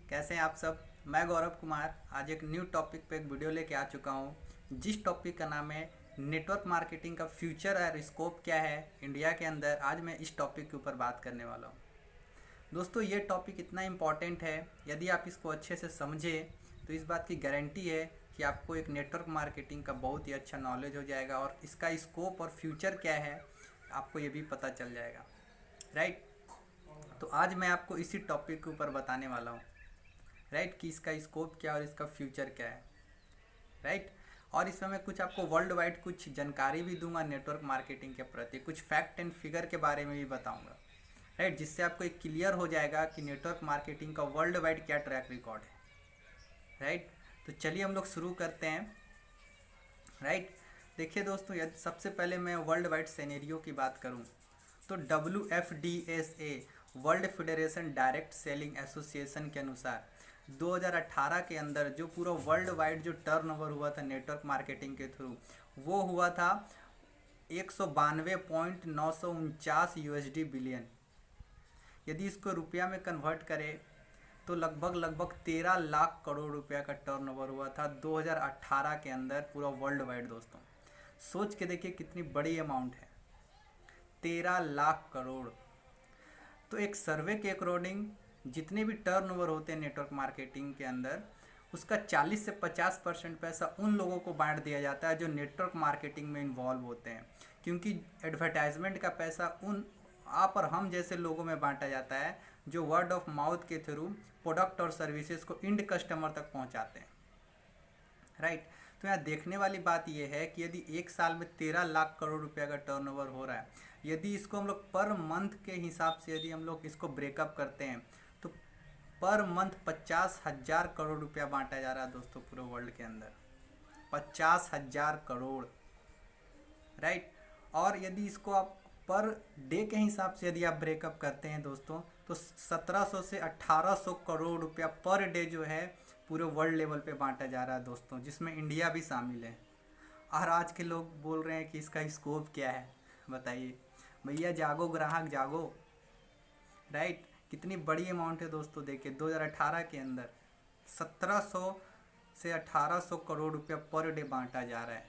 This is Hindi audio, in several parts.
कैसे हैं आप सब। मैं गौरव कुमार आज एक न्यू टॉपिक पे एक वीडियो लेके आ चुका हूँ, जिस टॉपिक का नाम है नेटवर्क मार्केटिंग का फ्यूचर और स्कोप क्या है इंडिया के अंदर। आज मैं इस टॉपिक के ऊपर बात करने वाला हूँ। दोस्तों, ये टॉपिक इतना इम्पॉर्टेंट है, यदि आप इसको अच्छे से समझें तो इस बात की गारंटी है कि आपको एक नेटवर्क मार्केटिंग का बहुत ही अच्छा नॉलेज हो जाएगा और इसका स्कोप और फ्यूचर क्या है आपको ये भी पता चल जाएगा। राइट, तो आज मैं आपको इसी टॉपिक के ऊपर बताने वाला हूँ। राइट, कि इसका स्कोप क्या और इसका फ्यूचर क्या है। राइट, और इसमें मैं कुछ आपको वर्ल्ड वाइड कुछ जानकारी भी दूंगा नेटवर्क मार्केटिंग के प्रति, कुछ फैक्ट एंड फिगर के बारे में भी बताऊंगा। राइट, जिससे आपको एक क्लियर हो जाएगा कि नेटवर्क मार्केटिंग का वर्ल्ड वाइड क्या ट्रैक रिकॉर्ड है। राइट, तो चलिए हम लोग शुरू करते हैं। राइट, देखिए दोस्तों, यदि सबसे पहले मैं वर्ल्ड वाइड सिनेरियो की बात करूं तो WFDSA world federation direct selling association के अनुसार 2018 के अंदर जो पूरा वर्ल्ड वाइड जो टर्नओवर हुआ था नेटवर्क मार्केटिंग के थ्रू, वो हुआ था 192.949 USD बिलियन। यदि इसको रुपया में कन्वर्ट करें तो लगभग 13 लाख करोड़ रुपया का टर्नओवर हुआ था 2018 के अंदर पूरा वर्ल्ड वाइड। दोस्तों, सोच के देखिए कितनी बड़ी अमाउंट है, 13 लाख करोड़। तो एक सर्वे के अकॉर्डिंग जितने भी टर्नओवर होते हैं नेटवर्क मार्केटिंग के अंदर, उसका 40 से 50% पैसा उन लोगों को बांट दिया जाता है जो नेटवर्क मार्केटिंग में इन्वॉल्व होते हैं, क्योंकि एडवर्टाइजमेंट का पैसा उन आप और हम जैसे लोगों में बांटा जाता है जो वर्ड ऑफ माउथ के थ्रू प्रोडक्ट और सर्विसेज को इंड कस्टमर तक पहुंचाते हैं। राइट, तो यहाँ देखने वाली बात यह है कि यदि एक साल में 13 लाख करोड़ रुपया का टर्नओवर हो रहा है, यदि इसको हम लोग पर मंथ के हिसाब से यदि हम लोग इसको ब्रेकअप करते हैं तो पर मंथ 50,000 करोड़ रुपया बांटा जा रहा है दोस्तों पूरे वर्ल्ड के अंदर, 50,000 करोड़। राइट, और यदि इसको आप पर डे के हिसाब से यदि आप ब्रेकअप करते हैं दोस्तों तो 1700 से 1800 करोड़ रुपया पर डे जो है पूरे वर्ल्ड लेवल पे बांटा जा रहा है दोस्तों, जिसमें इंडिया भी शामिल है। और आज के लोग बोल रहे हैं कि इसका स्कोप क्या है, बताइए भैया, जागो ग्राहक जागो। राइट, कितनी बड़ी अमाउंट है दोस्तों। देखिए 2018 के अंदर 1700 से 1800 करोड़ रुपया पर डे बांटा जा रहा है।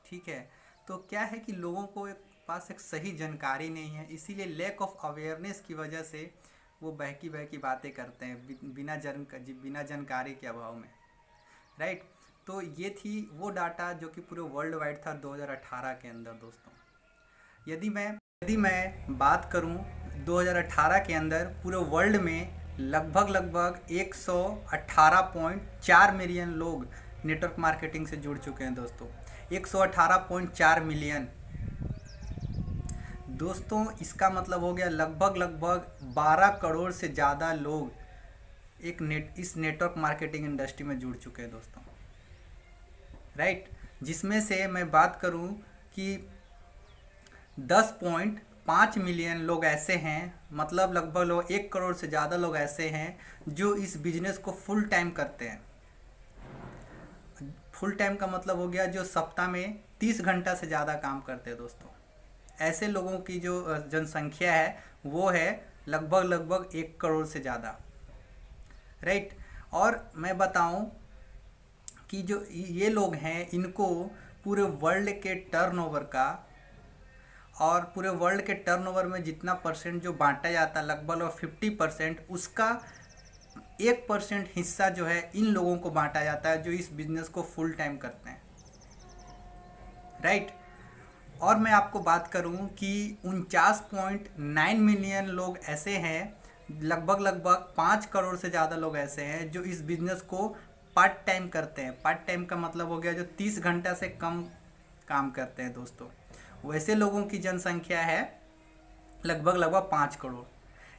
ठीक है, तो क्या है कि लोगों को पास एक सही जानकारी नहीं है, इसीलिए लैक ऑफ अवेयरनेस की वजह से वो बहकी बहकी बातें करते हैं बिना जानकारी के अभाव में। राइट, तो ये थी वो डाटा जो कि पूरे वर्ल्ड वाइड था 2018 के अंदर दोस्तों। यदि मैं बात करूं 2018 के अंदर पूरे वर्ल्ड में लगभग 118.4 मिलियन लोग नेटवर्क मार्केटिंग से जुड़ चुके हैं दोस्तों, 118.4 मिलियन। दोस्तों, इसका मतलब हो गया लगभग 12 करोड़ से ज़्यादा लोग इस नेटवर्क मार्केटिंग इंडस्ट्री में जुड़ चुके हैं दोस्तों। राइट, जिसमें से मैं बात करूं कि 10.5 मिलियन लोग ऐसे हैं, मतलब लगभग 1 करोड़ से ज़्यादा लोग ऐसे हैं जो इस बिजनेस को फुल टाइम करते हैं। फुल टाइम का मतलब हो गया जो सप्ताह में 30 घंटा से ज़्यादा काम करते हैं दोस्तों। ऐसे लोगों की जो जनसंख्या है वो है लगभग 1 करोड़ से ज़्यादा। राइट, और मैं बताऊं कि जो ये लोग हैं इनको पूरे वर्ल्ड के टर्नओवर का और पूरे वर्ल्ड के टर्नओवर में जितना परसेंट जो बांटा जाता है लगभग 50%, उसका 1% हिस्सा जो है इन लोगों को बांटा जाता है जो इस बिजनेस को फुल टाइम करते हैं। राइट, और मैं आपको बात करूं कि 49.9 मिलियन लोग ऐसे हैं, लगभग 5 करोड़ से ज़्यादा लोग ऐसे हैं जो इस बिज़नेस को पार्ट टाइम करते हैं। पार्ट टाइम का मतलब हो गया जो 30 घंटा से कम काम करते हैं दोस्तों। वैसे लोगों की जनसंख्या है लगभग 5 करोड़।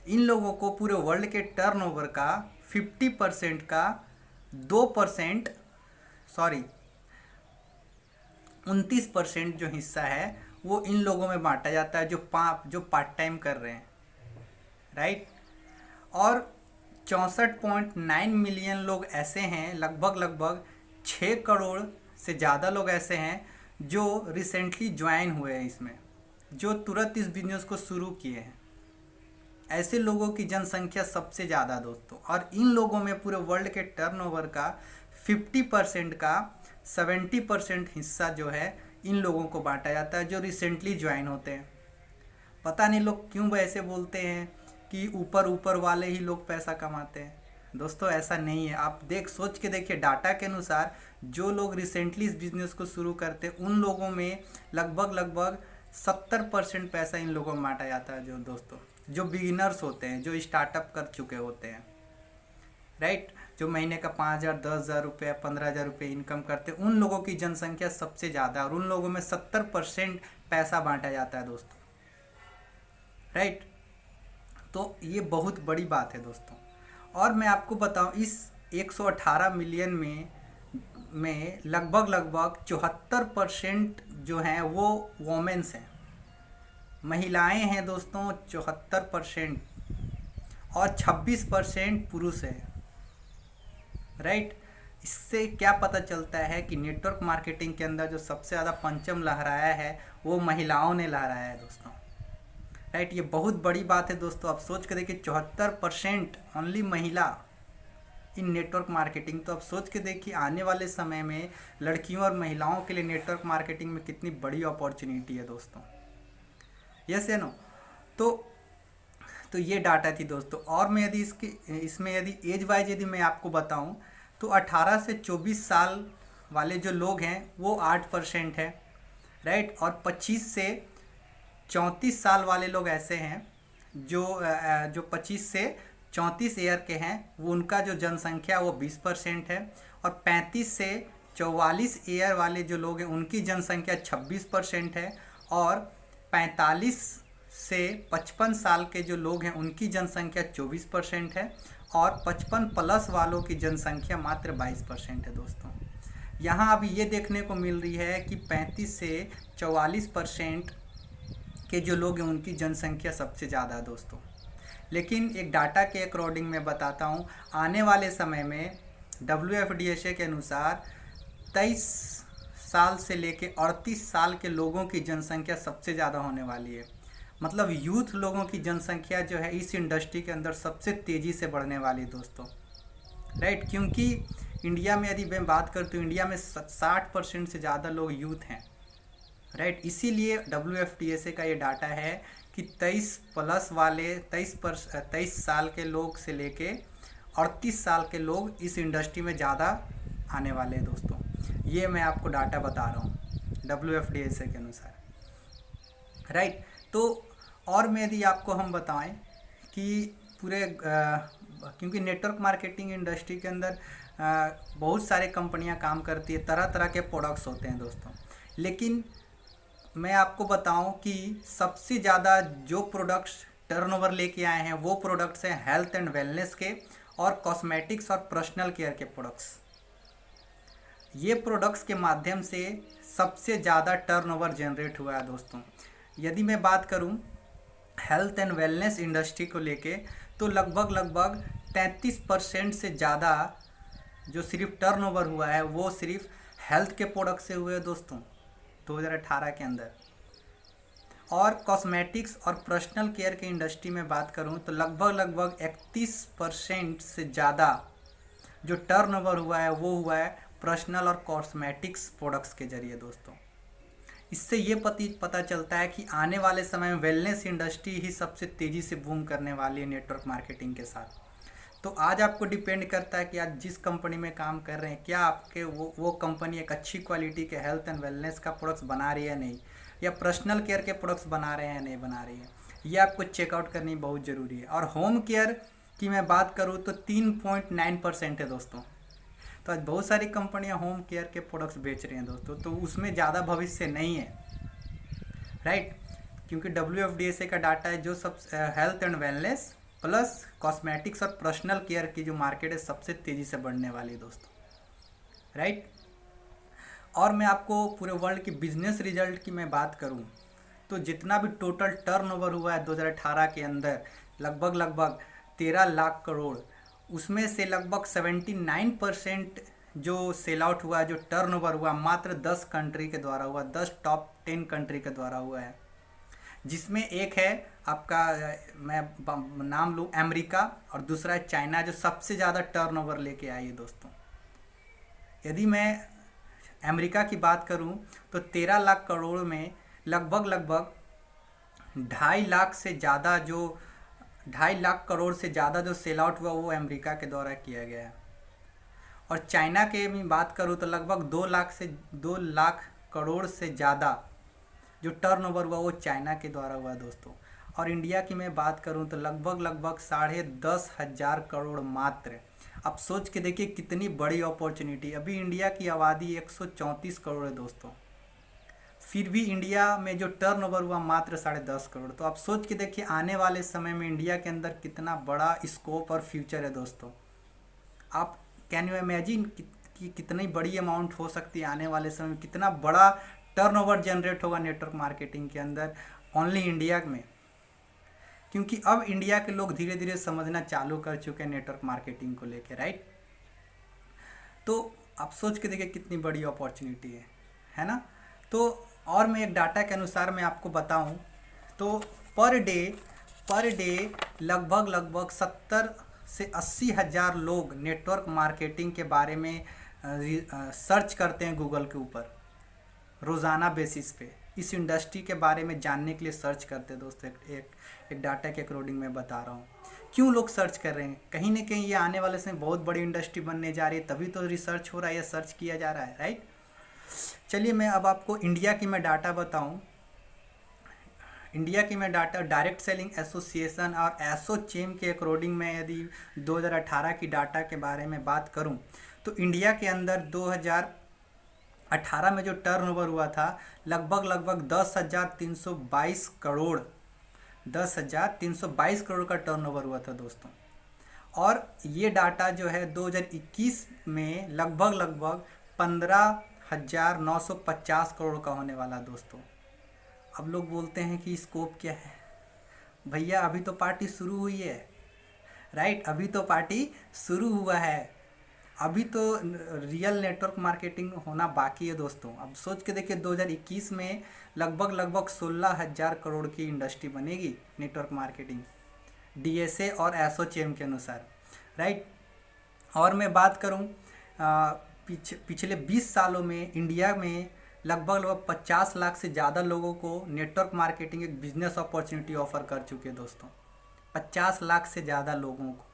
इन लोगों को पूरे वर्ल्ड के टर्नओवर का 50% का 29% जो हिस्सा है वो इन लोगों में बांटा जाता है जो पार्ट टाइम कर रहे हैं। राइट, और 64.9 मिलियन लोग ऐसे हैं, लगभग 6 करोड़ से ज़्यादा लोग ऐसे हैं जो रिसेंटली ज्वाइन हुए हैं इसमें, जो तुरंत इस बिजनेस को शुरू किए हैं। ऐसे लोगों की जनसंख्या सबसे ज़्यादा दोस्तों, और इन लोगों में पूरे वर्ल्ड के टर्नओवर का 50% का 70% हिस्सा जो है इन लोगों को बांटा जाता है जो रिसेंटली ज्वाइन होते हैं। पता नहीं लोग क्यों वैसे बोलते हैं कि ऊपर ऊपर वाले ही लोग पैसा कमाते हैं। दोस्तों ऐसा नहीं है। आप सोच के देखिए, डाटा के अनुसार जो लोग रिसेंटली इस बिज़नेस को शुरू करते हैं उन लोगों में लगभग 70% पैसा इन लोगों में बांटा जाता है। जो दोस्तों जो बिगिनर्स होते हैं, जो स्टार्टअप कर चुके होते हैं, राइट, जो महीने का 5,000, 10,000 रुपये, 15,000 रुपये इनकम करते हैं, उन लोगों की जनसंख्या सबसे ज़्यादा है और उन लोगों में 70% पैसा बांटा जाता है दोस्तों, राइट। तो ये बहुत बड़ी बात है दोस्तों। और मैं आपको बताऊं, इस 118 मिलियन में लगभग 74% जो हैं वो वोमेंस हैं, महिलाएं हैं दोस्तों 74%, और 26% पुरुष है, राइट। इससे क्या पता चलता है कि नेटवर्क मार्केटिंग के अंदर जो सबसे ज़्यादा परचम लहराया है वो महिलाओं ने लहराया है दोस्तों, राइट। ये बहुत बड़ी बात है दोस्तों। आप सोच कर देखिए, 74% ओनली महिला इन नेटवर्क मार्केटिंग। तो आप सोच के देखिए आने वाले समय में लड़कियों और महिलाओं के लिए नेटवर्क मार्केटिंग में कितनी बड़ी अपॉर्चुनिटी है दोस्तों। यस या नो? तो ये डाटा थी दोस्तों। और मैं यदि इसमें यदि एज वाइज यदि मैं आपको बताऊं तो 18 से 24 साल वाले जो लोग हैं वो 8% है, राइट। और 25 से 34 साल वाले लोग ऐसे हैं जो 25 से 34 ईयर के हैं, वो उनका जो जनसंख्या वो 20% है। और 35 से 44 ईयर वाले जो लोग हैं उनकी जनसंख्या 26% है। और 45 से 55 साल के जो लोग हैं उनकी जनसंख्या 24% है। और 55 प्लस वालों की जनसंख्या मात्र 22% है दोस्तों। यहाँ अभी ये देखने को मिल रही है कि 35 से 44% के जो लोग हैं उनकी जनसंख्या सबसे ज़्यादा है दोस्तों। लेकिन एक डाटा के अकॉर्डिंग मैं बताता हूँ, आने वाले समय में WFDSA के अनुसार 23 साल से लेके 38 साल के लोगों की जनसंख्या सबसे ज़्यादा होने वाली है। मतलब यूथ लोगों की जनसंख्या जो है इस इंडस्ट्री के अंदर सबसे तेज़ी से बढ़ने वाली है दोस्तों, राइट। क्योंकि इंडिया में यदि मैं बात करूँ तो इंडिया में 60% से ज़्यादा लोग यूथ हैं, राइट। इसीलिए WFDSA का ये डाटा है कि 23 प्लस वाले 23 साल के लोग से लेके 38 साल के लोग इस इंडस्ट्री में ज़्यादा आने वाले हैं दोस्तों। ये मैं आपको डाटा बता रहा हूँ WFDSA के अनुसार, राइट। तो और में यदि आपको हम बताएं कि पूरे क्योंकि नेटवर्क मार्केटिंग इंडस्ट्री के अंदर बहुत सारे कंपनियां काम करती है, तरह तरह के प्रोडक्ट्स होते हैं दोस्तों। लेकिन मैं आपको बताऊं कि सबसे ज़्यादा जो प्रोडक्ट्स टर्नओवर लेके आए हैं वो प्रोडक्ट्स हैं हेल्थ एंड वेलनेस के और कॉस्मेटिक्स और पर्सनल केयर के प्रोडक्ट्स। ये प्रोडक्ट्स के माध्यम से सबसे ज़्यादा टर्नओवर जनरेट हुआ है दोस्तों। यदि मैं बात करूं हेल्थ एंड वेलनेस इंडस्ट्री को लेके तो लगभग 33% से ज़्यादा जो सिर्फ टर्नओवर हुआ है वो सिर्फ हेल्थ के प्रोडक्ट से हुए दोस्तों 2018 के अंदर। और कॉस्मेटिक्स और पर्सनल केयर के इंडस्ट्री में बात करूं तो लगभग 31% से ज़्यादा जो टर्नओवर हुआ है वो हुआ है पर्सनल और कॉस्मेटिक्स प्रोडक्ट्स के जरिए दोस्तों। इससे ये पता चलता है कि आने वाले समय में वेलनेस इंडस्ट्री ही सबसे तेज़ी से बूम करने वाली है नेटवर्क मार्केटिंग के साथ। तो आज आपको डिपेंड करता है कि आज जिस कंपनी में काम कर रहे हैं क्या आपके वो कंपनी एक अच्छी क्वालिटी के हेल्थ एंड वेलनेस का प्रोडक्ट्स बना रही है नहीं, या पर्सनल केयर के प्रोडक्ट्स बना रहे हैं नहीं बना रही है, ये आपको चेकआउट करनी बहुत ज़रूरी है। और होम केयर की मैं बात करूँ तो 3.9% है दोस्तों। तो आज बहुत सारी कंपनियां होम केयर के प्रोडक्ट्स बेच रही हैं दोस्तों, तो उसमें ज़्यादा भविष्य नहीं है, राइट। क्योंकि WFDSA का डाटा है जो सब health and wellness plus cosmetics और पर्सनल केयर की जो मार्केट है सबसे तेज़ी से बढ़ने वाली है दोस्तों, राइट। और मैं आपको पूरे वर्ल्ड की बिजनेस रिजल्ट की मैं बात करूं तो जितना भी टोटल टर्नओवर हुआ है 2018 के अंदर लगभग 13 लाख करोड़, उसमें से लगभग 79% जो सेल आउट हुआ है, जो टर्नओवर हुआ मात्र 10 कंट्री के द्वारा हुआ, 10 टॉप 10 कंट्री के द्वारा हुआ है। जिसमें एक है आपका मैं नाम लूँ अमेरिका, और दूसरा है चाइना, जो सबसे ज़्यादा टर्नओवर लेके आई है दोस्तों। यदि मैं अमेरिका की बात करूं तो 13 लाख करोड़ में लगभग 2.5 लाख से ज़्यादा जो 2.5 लाख करोड़ से ज़्यादा जो सेल आउट हुआ वो अमेरिका के द्वारा किया गया है। और चाइना के मैं बात करूं तो लगभग 2 लाख करोड़ से ज़्यादा जो टर्नओवर हुआ वो चाइना के द्वारा हुआ दोस्तों। और इंडिया की मैं बात करूं तो लगभग 10,500 करोड़ मात्र। अब सोच के देखिए कितनी बड़ी अपॉर्चुनिटी। अभी इंडिया की आबादी 134 करोड़ है दोस्तों, फिर भी इंडिया में जो टर्नओवर हुआ मात्र 10.5 करोड़। तो आप सोच के देखिए आने वाले समय में इंडिया के अंदर कितना बड़ा स्कोप और फ्यूचर है दोस्तों। आप कैन यू इमेजिन कि कितनी बड़ी अमाउंट हो सकती है आने वाले समय में, कितना बड़ा टर्नओवर जनरेट होगा नेटवर्क मार्केटिंग के अंदर ओनली इंडिया में। क्योंकि अब इंडिया के लोग धीरे धीरे समझना चालू कर चुके हैं नेटवर्क मार्केटिंग को लेके, राइट। तो आप सोच के देखिए कितनी बड़ी अपॉर्चुनिटी है ना। तो और मैं एक डाटा के अनुसार मैं आपको बताऊं तो पर डे लगभग 70 से 80 हज़ार लोग नेटवर्क मार्केटिंग के बारे में सर्च करते हैं गूगल के ऊपर रोज़ाना बेसिस पे। इस इंडस्ट्री के बारे में जानने के लिए सर्च करते हैं दोस्तों। एक डाटा के अकॉर्डिंग मैं बता रहा हूँ क्यों लोग सर्च कर रहे हैं। कहीं ना कहीं ये आने वाले समय बहुत बड़ी इंडस्ट्री बनने जा रही है, तभी तो रिसर्च हो रहा है या सर्च किया जा रहा है, राइट। चलिए मैं अब आपको इंडिया की मैं डाटा बताऊं। इंडिया की मैं डाटा डायरेक्ट सेलिंग एसोसिएशन और एसोचेम के अकॉर्डिंग मैं यदि 2018 की डाटा के बारे में बात करूं तो इंडिया के अंदर 2018 में जो टर्नओवर हुआ था लगभग 10,322 करोड़ 10,322 करोड़ का टर्नओवर हुआ था दोस्तों। और ये डाटा जो है 2021 में लगभग 15,950 करोड़ का होने वाला दोस्तों। अब लोग बोलते हैं कि स्कोप क्या है। भैया अभी तो पार्टी शुरू हुई है, राइट। अभी तो पार्टी शुरू हुआ है, अभी तो रियल नेटवर्क मार्केटिंग होना बाकी है दोस्तों। अब सोच के देखिए 2021 में लगभग 16,000 करोड़ की इंडस्ट्री बनेगी नेटवर्क मार्केटिंग डीएसए और एसोचेम के अनुसार, राइट। और मैं बात करूं पिछले 20 सालों में इंडिया में लगभग 50 लाख से ज़्यादा लोगों को नेटवर्क मार्केटिंग एक बिजनेस अपॉर्चुनिटी ऑफर कर चुके हैं दोस्तों। 50 लाख से ज़्यादा लोगों को,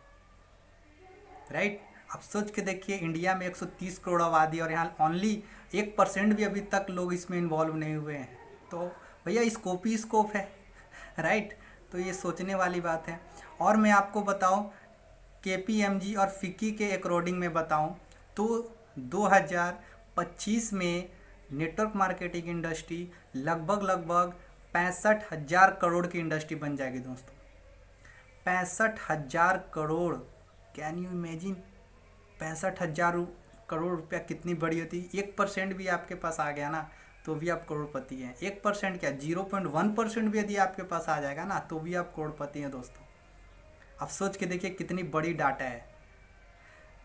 राइट। अब सोच के देखिए इंडिया में 130 करोड़ आबादी और यहाँ ओनली 1% भी अभी तक लोग इसमें इन्वॉल्व नहीं हुए हैं। तो भैया स्कोप ही स्कोप है, राइट। तो ये सोचने वाली बात है। और मैं आपको बताऊं KPMG और फिक्की के अकॉर्डिंग में बताऊं तो 2025 में नेटवर्क मार्केटिंग इंडस्ट्री लगभग 65,000 करोड़ की इंडस्ट्री बन जाएगी दोस्तों। 65,000 crore, can you imagine. 65,000 crore रुपया कितनी बड़ी होती है। 1% भी आपके पास आ गया ना तो भी आप करोड़पति हैं। 1% क्या 0.1% भी यदि आपके पास आ जाएगा ना तो भी आप करोड़पति हैं दोस्तों। अब सोच के देखिए कितनी बड़ी डाटा है।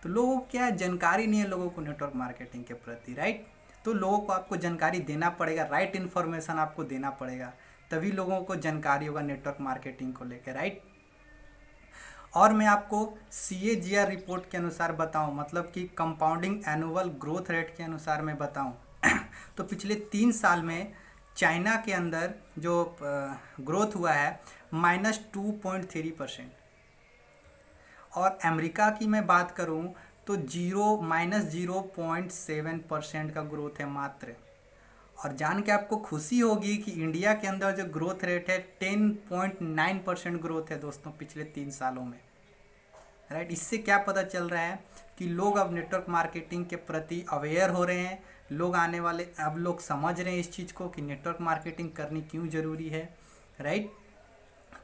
तो लोगों को क्या जानकारी नहीं है लोगों को नेटवर्क मार्केटिंग के प्रति, राइट। तो लोगों को आपको जानकारी देना पड़ेगा, राइट इन्फॉर्मेशन आपको देना पड़ेगा, तभी लोगों को जानकारी होगा नेटवर्क मार्केटिंग को लेकर, राइट। और मैं आपको CAGR रिपोर्ट के अनुसार बताऊं, मतलब कि कंपाउंडिंग एनुअल ग्रोथ रेट के अनुसार मैं बताऊं तो पिछले 3 साल में चाइना के अंदर जो ग्रोथ हुआ है -2.3%। और अमेरिका की मैं बात करूं तो -0.7% का ग्रोथ है मात्र। और जान के आपको खुशी होगी कि इंडिया के अंदर जो ग्रोथ रेट है 10.9% ग्रोथ है दोस्तों पिछले 3 सालों में, राइट। इससे क्या पता चल रहा है कि लोग अब नेटवर्क मार्केटिंग के प्रति अवेयर हो रहे हैं। लोग आने वाले अब लोग समझ रहे हैं इस चीज़ को कि नेटवर्क मार्केटिंग करनी क्यों ज़रूरी है, राइट।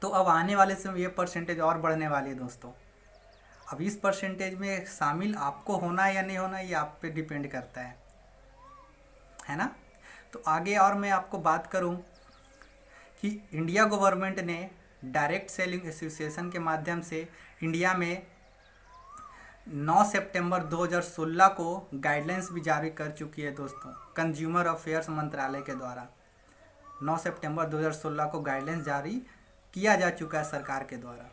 तो अब आने वाले समय ये परसेंटेज और बढ़ने वाली है दोस्तों। अब इस परसेंटेज में शामिल आपको होना या नहीं होना ये आप पे डिपेंड करता है ना। तो आगे और मैं आपको बात करूं कि इंडिया गवर्नमेंट ने डायरेक्ट सेलिंग एसोसिएशन के माध्यम से इंडिया में 9 सितंबर 2016 को गाइडलाइंस भी जारी कर चुकी है दोस्तों, कंज्यूमर अफेयर्स मंत्रालय के द्वारा। 9 सितंबर 2016 को गाइडलाइंस जारी किया जा चुका है सरकार के द्वारा,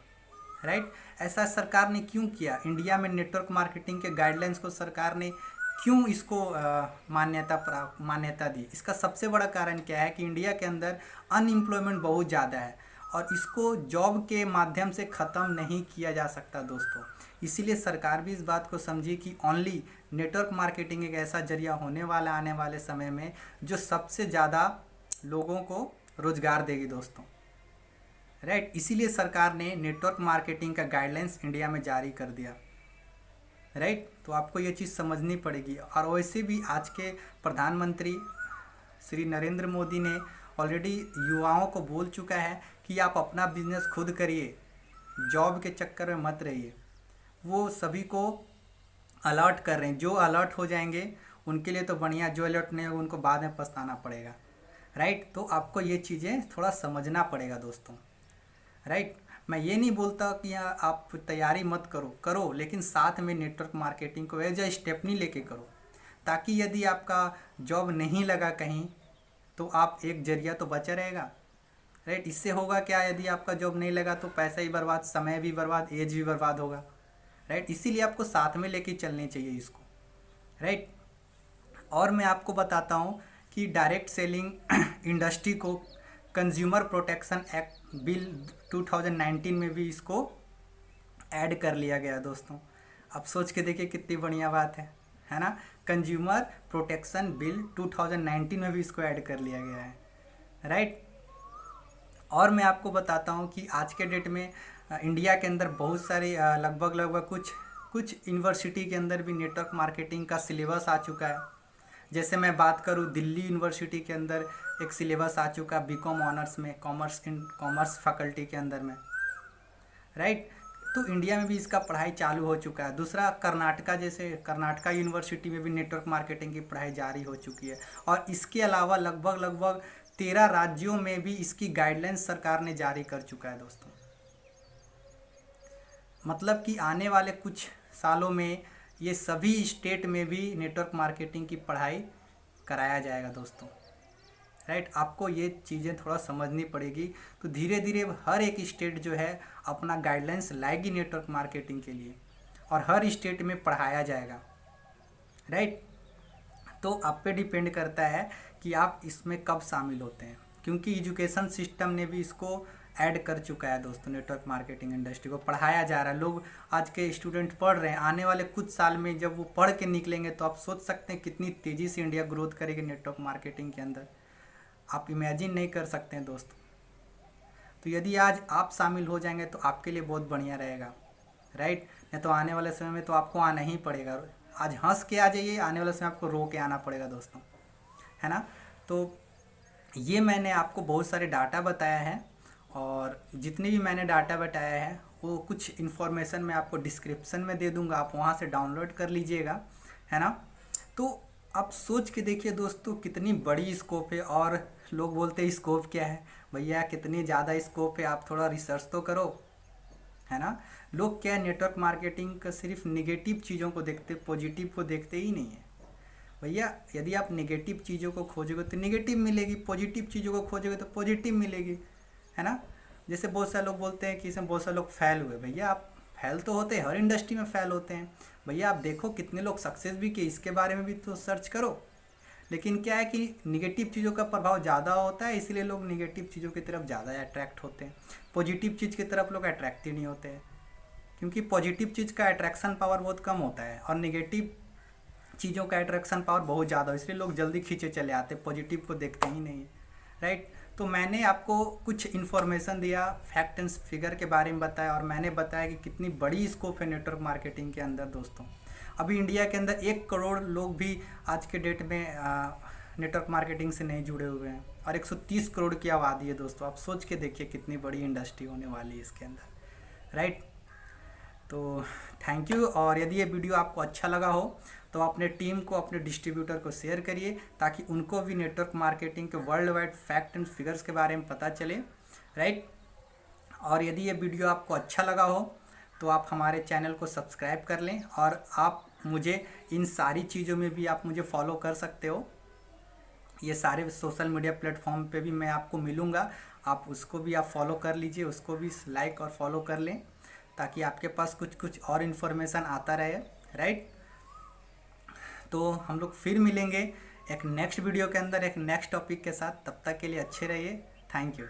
राइट। ऐसा सरकार ने क्यों किया? इंडिया में नेटवर्क मार्केटिंग के गाइडलाइंस को सरकार ने क्यों इसको मान्यता दी? इसका सबसे बड़ा कारण क्या है कि इंडिया के अंदर अनएम्प्लॉयमेंट बहुत ज़्यादा है और इसको जॉब के माध्यम से ख़त्म नहीं किया जा सकता दोस्तों। इसीलिए सरकार भी इस बात को समझी कि ओनली नेटवर्क मार्केटिंग एक ऐसा जरिया होने वाला आने वाले समय में जो सबसे ज़्यादा लोगों को रोज़गार देगी दोस्तों, राइट। इसीलिए सरकार ने नेटवर्क मार्केटिंग का गाइडलाइंस इंडिया में जारी कर दिया, राइट। तो आपको ये चीज़ समझनी पड़ेगी। और वैसे भी आज के प्रधानमंत्री श्री नरेंद्र मोदी ने ऑलरेडी युवाओं को बोल चुका है कि आप अपना बिजनेस खुद करिए, जॉब के चक्कर में मत रहिए। वो सभी को अलर्ट कर रहे हैं, जो अलर्ट हो जाएंगे उनके लिए तो बढ़िया, जो अलर्ट नहीं होगा उनको बाद में पछताना पड़ेगा, राइट। तो आपको ये चीज़ें थोड़ा समझना पड़ेगा दोस्तों, राइट। मैं ये नहीं बोलता कि आप तैयारी मत करो, लेकिन साथ में नेटवर्क मार्केटिंग को एज ए स्टेप नहीं लेके करो, ताकि यदि आपका जॉब नहीं लगा कहीं तो आप एक जरिया तो बचा रहेगा, राइट। इससे होगा क्या? यदि आपका जॉब नहीं लगा तो पैसा ही बर्बाद, समय भी बर्बाद, एज भी बर्बाद होगा, राइट। इसीलिए आपको साथ में लेके चलनी चाहिए इसको, राइट। और मैं आपको बताता हूँ कि डायरेक्ट सेलिंग इंडस्ट्री को कंज्यूमर प्रोटेक्शन एक्ट बिल 2019 में भी इसको ऐड कर लिया गया दोस्तों। अब सोच के देखिए कितनी बढ़िया बात है ना। कंज्यूमर प्रोटेक्शन बिल 2019 में भी इसको ऐड कर लिया गया है, राइट। और मैं आपको बताता हूँ कि आज के डेट में इंडिया के अंदर बहुत सारे लगभग कुछ यूनिवर्सिटी के अंदर भी नेटवर्क मार्केटिंग का सिलेबस आ चुका है। जैसे मैं बात करूँ, दिल्ली यूनिवर्सिटी के अंदर एक सिलेबस आ चुका है बीकॉम ऑनर्स में, कॉमर्स फैकल्टी के अंदर में, राइट। तो इंडिया में भी इसका पढ़ाई चालू हो चुका है। दूसरा, कर्नाटका यूनिवर्सिटी में भी नेटवर्क मार्केटिंग की पढ़ाई जारी हो चुकी है। और इसके अलावा लगभग 13 राज्यों में भी इसकी गाइडलाइंस सरकार ने जारी कर चुका है दोस्तों। मतलब कि आने वाले कुछ सालों में ये सभी स्टेट में भी नेटवर्क मार्केटिंग की पढ़ाई कराया जाएगा दोस्तों, राइट। आपको ये चीज़ें थोड़ा समझनी पड़ेगी। तो धीरे धीरे हर एक स्टेट जो है अपना गाइडलाइंस लाएगी नेटवर्क मार्केटिंग के लिए और हर स्टेट में पढ़ाया जाएगा, राइट। तो आप पे डिपेंड करता है कि आप इसमें कब शामिल होते हैं, क्योंकि एजुकेशन सिस्टम ने भी इसको ऐड कर चुका है दोस्तों। नेटवर्क मार्केटिंग इंडस्ट्री को पढ़ाया जा रहा है, लोग आज के स्टूडेंट पढ़ रहे हैं। आने वाले कुछ साल में जब वो पढ़ के निकलेंगे तो आप सोच सकते हैं कितनी तेज़ी से इंडिया ग्रोथ करेगी नेटवर्क मार्केटिंग के अंदर, आप इमेजिन नहीं कर सकते हैं दोस्त। तो यदि आज आप शामिल हो जाएंगे तो आपके लिए बहुत बढ़िया रहेगा, राइट। नहीं तो आने वाले समय में तो आपको आना ही पड़ेगा। आज हंस के आ जाइए, आने वाले समय आपको रो के आना पड़ेगा दोस्तों, है ना। तो ये मैंने आपको बहुत सारे डाटा बताया है और जितने भी मैंने डाटा बताया है वो कुछ इन्फॉर्मेशन मैं आपको डिस्क्रिप्शन में दे दूंगा, आप वहाँ से डाउनलोड कर लीजिएगा, है ना। तो आप सोच के देखिए दोस्तों कितनी बड़ी स्कोप है। और लोग बोलते हैं स्कोप क्या है? भैया कितनी ज़्यादा स्कोप है, आप थोड़ा रिसर्च तो करो, है ना। लोग क्या है, नेटवर्क मार्केटिंग का सिर्फ निगेटिव चीज़ों को देखते, पॉजिटिव को देखते ही नहीं है। भैया यदि आप निगेटिव चीज़ों को खोजोगे तो निगेटिव मिलेगी, पॉजिटिव चीज़ों को खोजोगे तो पॉजिटिव मिलेगी, है ना। जैसे बहुत सारे लोग बोलते हैं कि इसमें बहुत सारे लोग फेल हुए। भैया आप फेल तो होते हैं, हर इंडस्ट्री में फेल होते हैं। भैया आप देखो कितने लोग सक्सेस भी किए, इसके बारे में भी तो सर्च करो। लेकिन क्या है कि निगेटिव चीज़ों का प्रभाव ज़्यादा होता है, इसलिए लोग निगेटिव चीज़ों की तरफ ज़्यादा अट्रैक्ट होते हैं। पॉजिटिव चीज़ की तरफ लोग अट्रैक्ट ही नहीं होते हैं, क्योंकि पॉजिटिव चीज़ का अट्रैक्शन पावर बहुत कम होता है और निगेटिव चीज़ों का अट्रैक्शन पावर बहुत ज़्यादा हो, इसलिए लोग जल्दी खींचे चले आते, पॉजिटिव को देखते ही नहीं, राइट। तो मैंने आपको कुछ इन्फॉर्मेशन दिया, फैक्ट एंड फिगर के बारे में बताया और मैंने बताया कि कितनी बड़ी स्कोप है नेटवर्क मार्केटिंग के अंदर दोस्तों। अभी इंडिया के अंदर 1 करोड़ लोग भी आज के डेट में नेटवर्क मार्केटिंग से नहीं जुड़े हुए हैं और 130 करोड़ की आबादी है दोस्तों। आप सोच के देखिए कितनी बड़ी इंडस्ट्री होने वाली है इसके अंदर, राइट। तो थैंक यू। और यदि ये वीडियो आपको अच्छा लगा हो तो अपने टीम को, अपने डिस्ट्रीब्यूटर को शेयर करिए ताकि उनको भी नेटवर्क मार्केटिंग के world wide fact and figures के बारे में पता चले, राइट। और यदि ये वीडियो आपको अच्छा लगा हो तो आप हमारे चैनल को सब्सक्राइब कर लें और आप मुझे इन सारी चीज़ों में भी आप मुझे फॉलो कर सकते हो। ये सारे सोशल मीडिया प्लेटफॉर्म पे भी मैं आपको मिलूँगा, आप उसको भी आप फॉलो कर लीजिए, उसको भी लाइक और फॉलो कर लें ताकि आपके पास कुछ कुछ और इन्फॉर्मेशन आता रहे, राइट। तो हम लोग फिर मिलेंगे एक नेक्स्ट वीडियो के अंदर एक नेक्स्ट टॉपिक के साथ, तब तक के लिए अच्छे रहिए, थैंक यू।